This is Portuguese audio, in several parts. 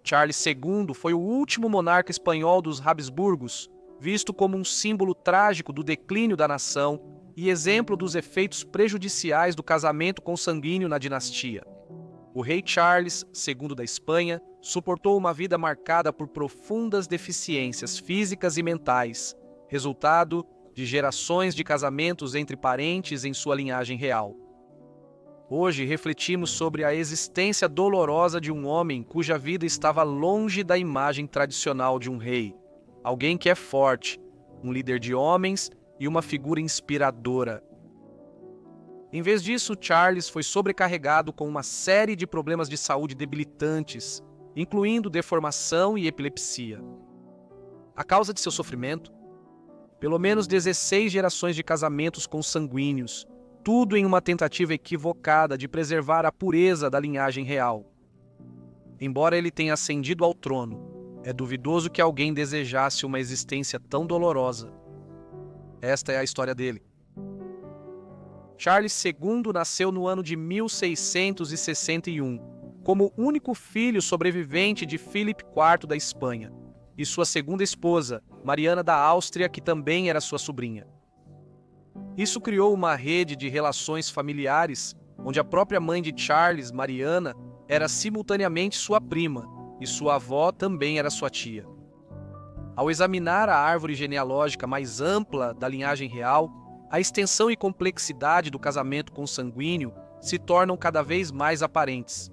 Charles II foi o último monarca espanhol dos Habsburgos, visto como um símbolo trágico do declínio da nação e exemplo dos efeitos prejudiciais do casamento consanguíneo na dinastia. O rei Charles II da Espanha suportou uma vida marcada por profundas deficiências físicas e mentais, resultado de gerações de casamentos entre parentes em sua linhagem real. Hoje refletimos sobre a existência dolorosa de um homem cuja vida estava longe da imagem tradicional de um rei, alguém que é forte, um líder de homens e uma figura inspiradora. Em vez disso, Charles foi sobrecarregado com uma série de problemas de saúde debilitantes, incluindo deformação e epilepsia. A causa de seu sofrimento? Pelo menos 16 gerações de casamentos consanguíneos, tudo em uma tentativa equivocada de preservar a pureza da linhagem real. Embora ele tenha ascendido ao trono, é duvidoso que alguém desejasse uma existência tão dolorosa. Esta é a história dele. Charles II nasceu no ano de 1661, como único filho sobrevivente de Filipe IV da Espanha, e sua segunda esposa, Mariana da Áustria, que também era sua sobrinha. Isso criou uma rede de relações familiares, onde a própria mãe de Charles, Mariana, era simultaneamente sua prima, e sua avó também era sua tia. Ao examinar a árvore genealógica mais ampla da linhagem real, a extensão e complexidade do casamento consanguíneo se tornam cada vez mais aparentes.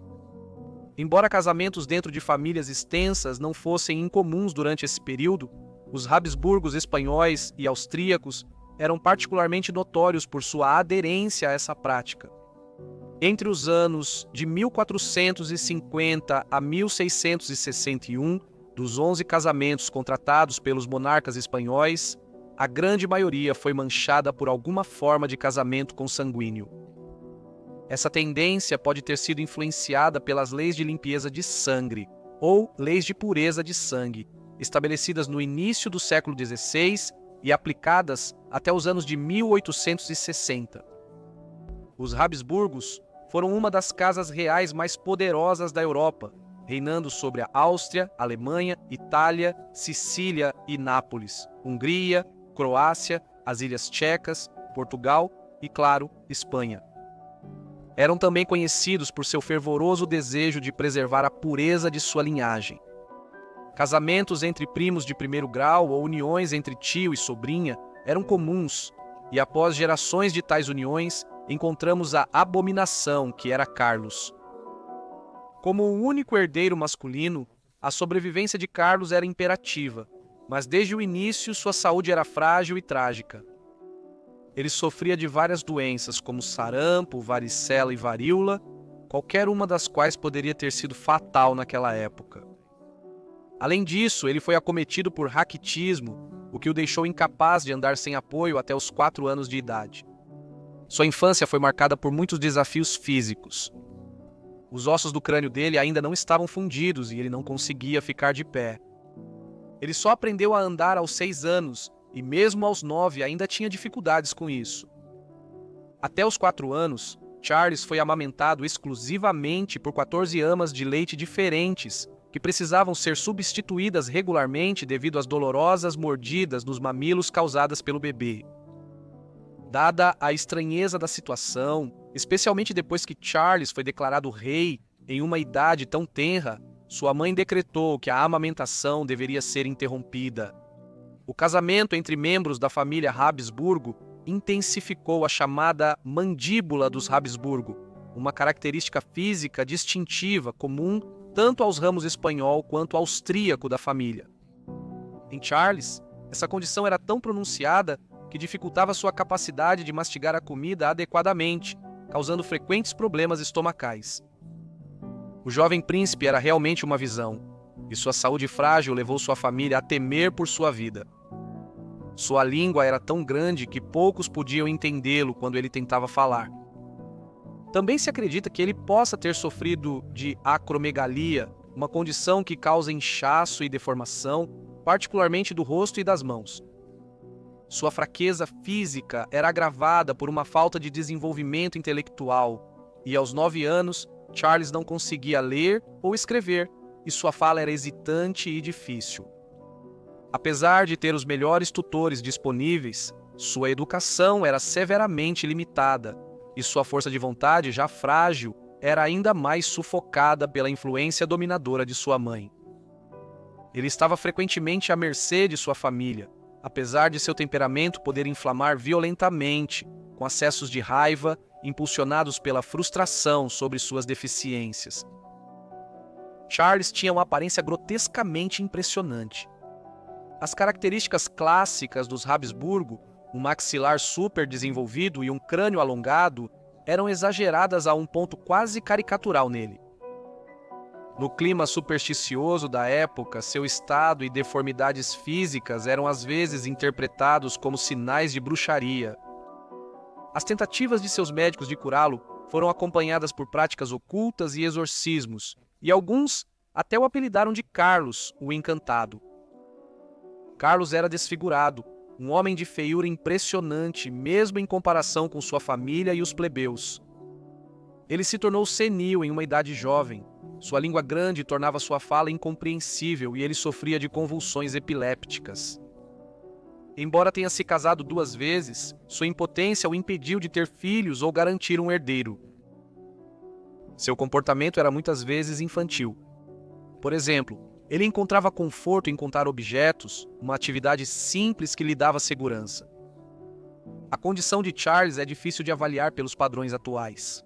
Embora casamentos dentro de famílias extensas não fossem incomuns durante esse período, os Habsburgos espanhóis e austríacos eram particularmente notórios por sua aderência a essa prática. Entre os anos de 1450 a 1661, dos 11 casamentos contratados pelos monarcas espanhóis, a grande maioria foi manchada por alguma forma de casamento consanguíneo. Essa tendência pode ter sido influenciada pelas leis de limpeza de sangue, ou leis de pureza de sangue, estabelecidas no início do século XVI e aplicadas até os anos de 1860. Os Habsburgos foram uma das casas reais mais poderosas da Europa, reinando sobre a Áustria, Alemanha, Itália, Sicília e Nápoles, Hungria, Croácia, as Ilhas Tchecas, Portugal e, claro, Espanha. Eram também conhecidos por seu fervoroso desejo de preservar a pureza de sua linhagem. Casamentos entre primos de primeiro grau ou uniões entre tio e sobrinha eram comuns, e após gerações de tais uniões, encontramos a abominação que era Carlos. Como o único herdeiro masculino, a sobrevivência de Carlos era imperativa, mas desde o início sua saúde era frágil e trágica. Ele sofria de várias doenças como sarampo, varicela e varíola, qualquer uma das quais poderia ter sido fatal naquela época. Além disso, ele foi acometido por raquitismo, o que o deixou incapaz de andar sem apoio até os 4 anos de idade. Sua infância foi marcada por muitos desafios físicos. Os ossos do crânio dele ainda não estavam fundidos e ele não conseguia ficar de pé. Ele só aprendeu a andar aos 6 anos e mesmo aos 9 ainda tinha dificuldades com isso. Até os 4 anos, Charles foi amamentado exclusivamente por 14 amas de leite diferentes, que precisavam ser substituídas regularmente devido às dolorosas mordidas nos mamilos causadas pelo bebê. Dada a estranheza da situação, especialmente depois que Charles foi declarado rei em uma idade tão tenra, sua mãe decretou que a amamentação deveria ser interrompida. O casamento entre membros da família Habsburgo intensificou a chamada mandíbula dos Habsburgo, uma característica física distintiva comum tanto aos ramos espanhol quanto austríaco da família. Em Charles, essa condição era tão pronunciada que dificultava sua capacidade de mastigar a comida adequadamente, causando frequentes problemas estomacais. O jovem príncipe era realmente uma visão, e sua saúde frágil levou sua família a temer por sua vida. Sua língua era tão grande que poucos podiam entendê-lo quando ele tentava falar. Também se acredita que ele possa ter sofrido de acromegalia, uma condição que causa inchaço e deformação, particularmente do rosto e das mãos. Sua fraqueza física era agravada por uma falta de desenvolvimento intelectual, e aos 9 anos, Charles não conseguia ler ou escrever, e sua fala era hesitante e difícil. Apesar de ter os melhores tutores disponíveis, sua educação era severamente limitada e sua força de vontade, já frágil, era ainda mais sufocada pela influência dominadora de sua mãe. Ele estava frequentemente à mercê de sua família, apesar de seu temperamento poder inflamar violentamente, com acessos de raiva impulsionados pela frustração sobre suas deficiências. Charles tinha uma aparência grotescamente impressionante. As características clássicas dos Habsburgo, um maxilar super desenvolvido e um crânio alongado, eram exageradas a um ponto quase caricatural nele. No clima supersticioso da época, seu estado e deformidades físicas eram às vezes interpretados como sinais de bruxaria. As tentativas de seus médicos de curá-lo foram acompanhadas por práticas ocultas e exorcismos, e alguns até o apelidaram de Carlos, o Encantado. Carlos era desfigurado, um homem de feiura impressionante, mesmo em comparação com sua família e os plebeus. Ele se tornou senil em uma idade jovem. Sua língua grande tornava sua fala incompreensível e ele sofria de convulsões epilépticas. Embora tenha se casado 2 vezes, sua impotência o impediu de ter filhos ou garantir um herdeiro. Seu comportamento era muitas vezes infantil. Por exemplo, ele encontrava conforto em contar objetos, uma atividade simples que lhe dava segurança. A condição de Charles é difícil de avaliar pelos padrões atuais.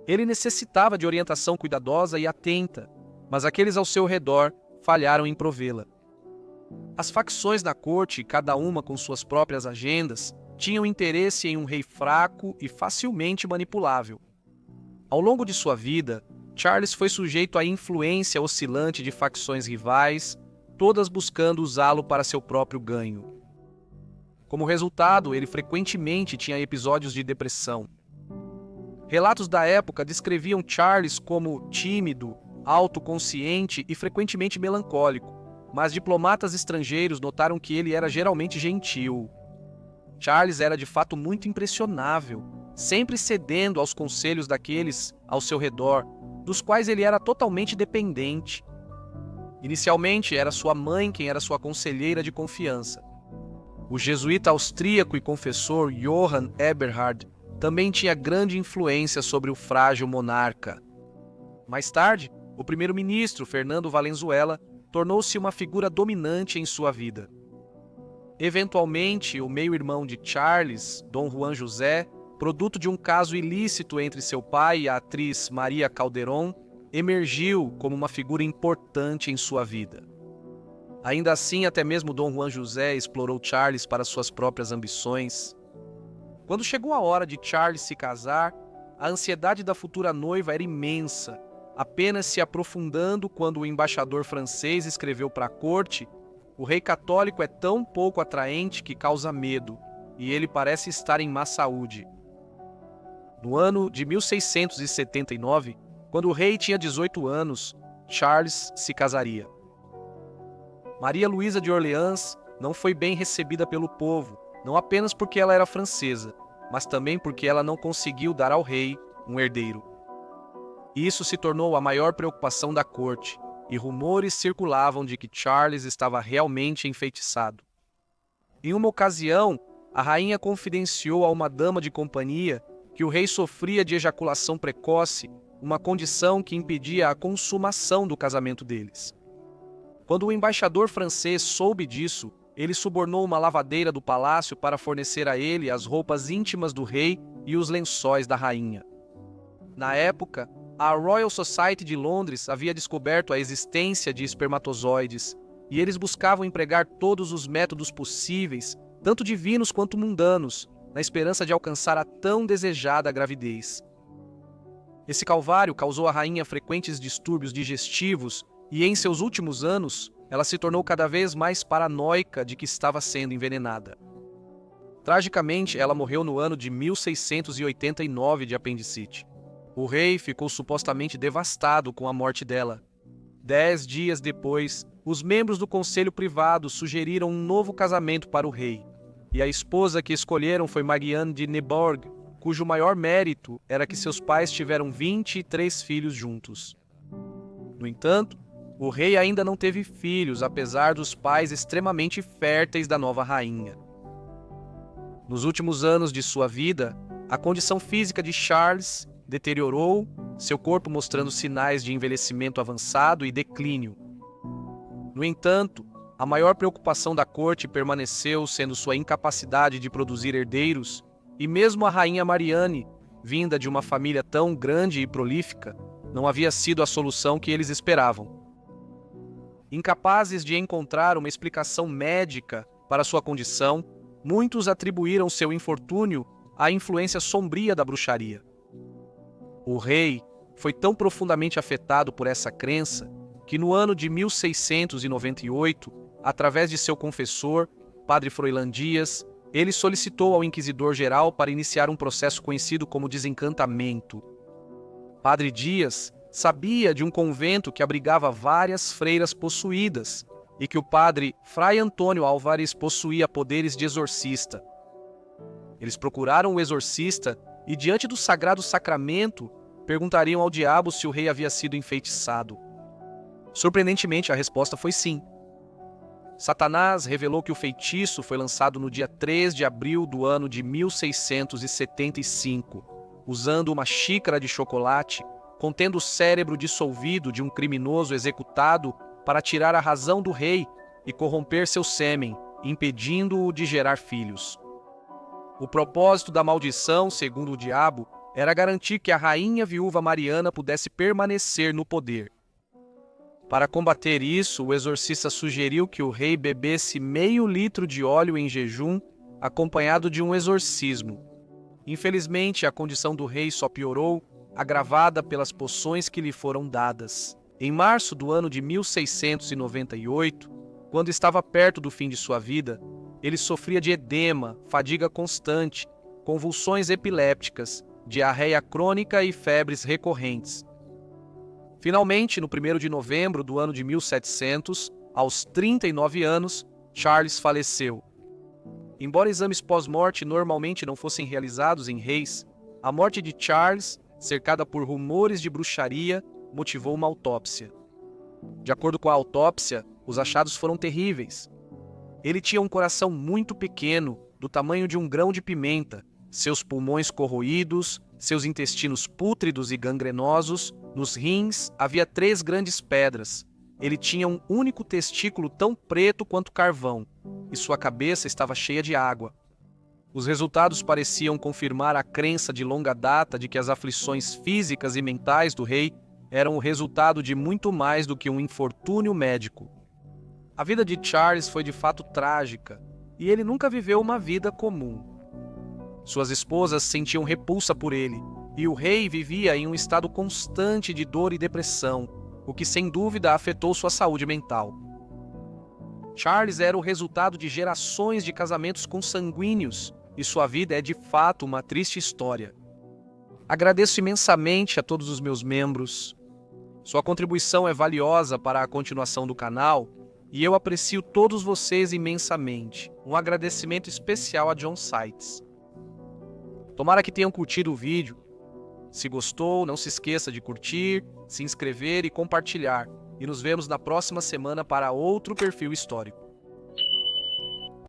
Ele necessitava de orientação cuidadosa e atenta, mas aqueles ao seu redor falharam em provê-la. As facções da corte, cada uma com suas próprias agendas, tinham interesse em um rei fraco e facilmente manipulável. Ao longo de sua vida, Charles foi sujeito à influência oscilante de facções rivais, todas buscando usá-lo para seu próprio ganho. Como resultado, ele frequentemente tinha episódios de depressão. Relatos da época descreviam Charles como tímido, autoconsciente e frequentemente melancólico, mas diplomatas estrangeiros notaram que ele era geralmente gentil. Charles era de fato muito impressionável, sempre cedendo aos conselhos daqueles ao seu redor, dos quais ele era totalmente dependente. Inicialmente, era sua mãe quem era sua conselheira de confiança. O jesuíta austríaco e confessor Johann Eberhard também tinha grande influência sobre o frágil monarca. Mais tarde, o primeiro-ministro Fernando Valenzuela tornou-se uma figura dominante em sua vida. Eventualmente, o meio-irmão de Charles, Dom Juan José, produto de um caso ilícito entre seu pai e a atriz Maria Calderón, emergiu como uma figura importante em sua vida. Ainda assim, até mesmo Dom Juan José explorou Charles para suas próprias ambições. Quando chegou a hora de Charles se casar, a ansiedade da futura noiva era imensa, apenas se aprofundando quando o embaixador francês escreveu para a corte: "O rei católico é tão pouco atraente que causa medo, e ele parece estar em má saúde." No ano de 1679, quando o rei tinha 18 anos, Charles se casaria. Maria Luísa de Orleans não foi bem recebida pelo povo, não apenas porque ela era francesa, mas também porque ela não conseguiu dar ao rei um herdeiro. Isso se tornou a maior preocupação da corte, e rumores circulavam de que Charles estava realmente enfeitiçado. Em uma ocasião, a rainha confidenciou a uma dama de companhia que o rei sofria de ejaculação precoce, uma condição que impedia a consumação do casamento deles. Quando o embaixador francês soube disso, ele subornou uma lavadeira do palácio para fornecer a ele as roupas íntimas do rei e os lençóis da rainha. Na época, a Royal Society de Londres havia descoberto a existência de espermatozoides, e eles buscavam empregar todos os métodos possíveis, tanto divinos quanto mundanos, na esperança de alcançar a tão desejada gravidez. Esse calvário causou à rainha frequentes distúrbios digestivos e, em seus últimos anos, ela se tornou cada vez mais paranoica de que estava sendo envenenada. Tragicamente, ela morreu no ano de 1689 de apendicite. O rei ficou supostamente devastado com a morte dela. 10 dias depois, os membros do conselho privado sugeriram um novo casamento para o rei, e a esposa que escolheram foi Marianne de Neborg, cujo maior mérito era que seus pais tiveram 23 filhos juntos. No entanto, O rei ainda não teve filhos, apesar dos pais extremamente férteis da nova rainha. Nos últimos anos de sua vida, a condição física de Charles deteriorou, seu corpo mostrando sinais de envelhecimento avançado e declínio. No entanto, a maior preocupação da corte permaneceu sendo sua incapacidade de produzir herdeiros, e mesmo a rainha Marianne, vinda de uma família tão grande e prolífica, não havia sido a solução que eles esperavam. Incapazes de encontrar uma explicação médica para sua condição, muitos atribuíram seu infortúnio à influência sombria da bruxaria. O rei foi tão profundamente afetado por essa crença que no ano de 1698, através de seu confessor, Padre Froilán Dias, ele solicitou ao inquisidor-geral para iniciar um processo conhecido como desencantamento. Padre Dias sabia de um convento que abrigava várias freiras possuídas e que o padre Fray Antônio Álvares possuía poderes de exorcista. Eles procuraram o exorcista e, diante do sagrado sacramento, perguntariam ao diabo se o rei havia sido enfeitiçado. Surpreendentemente, a resposta foi sim. Satanás revelou que o feitiço foi lançado no dia 3 de abril do ano de 1675, usando uma xícara de chocolate contendo o cérebro dissolvido de um criminoso executado para tirar a razão do rei e corromper seu sêmen, impedindo-o de gerar filhos. O propósito da maldição, segundo o diabo, era garantir que a rainha viúva Mariana pudesse permanecer no poder. Para combater isso, o exorcista sugeriu que o rei bebesse meio litro de óleo em jejum, acompanhado de um exorcismo. Infelizmente, a condição do rei só piorou, agravada pelas poções que lhe foram dadas. Em março do ano de 1698, quando estava perto do fim de sua vida, ele sofria de edema, fadiga constante, convulsões epilépticas, diarreia crônica e febres recorrentes. Finalmente, no 1º de novembro do ano de 1700, aos 39 anos, Charles faleceu. Embora exames pós-morte normalmente não fossem realizados em reis, a morte de Charles, cercada por rumores de bruxaria, motivou uma autópsia. De acordo com a autópsia, os achados foram terríveis. Ele tinha um coração muito pequeno, do tamanho de um grão de pimenta, seus pulmões corroídos, seus intestinos pútridos e gangrenosos, nos rins havia 3 grandes pedras. Ele tinha um único testículo tão preto quanto carvão, e sua cabeça estava cheia de água. Os resultados pareciam confirmar a crença de longa data de que as aflições físicas e mentais do rei eram o resultado de muito mais do que um infortúnio médico. A vida de Charles foi de fato trágica, e ele nunca viveu uma vida comum. Suas esposas sentiam repulsa por ele, e o rei vivia em um estado constante de dor e depressão, o que sem dúvida afetou sua saúde mental. Charles era o resultado de gerações de casamentos consanguíneos, e sua vida é de fato uma triste história. Agradeço imensamente a todos os meus membros. Sua contribuição é valiosa para a continuação do canal e eu aprecio todos vocês imensamente. Um agradecimento especial a John Sites. Tomara que tenham curtido o vídeo. Se gostou, não se esqueça de curtir, se inscrever e compartilhar. E nos vemos na próxima semana para outro perfil histórico.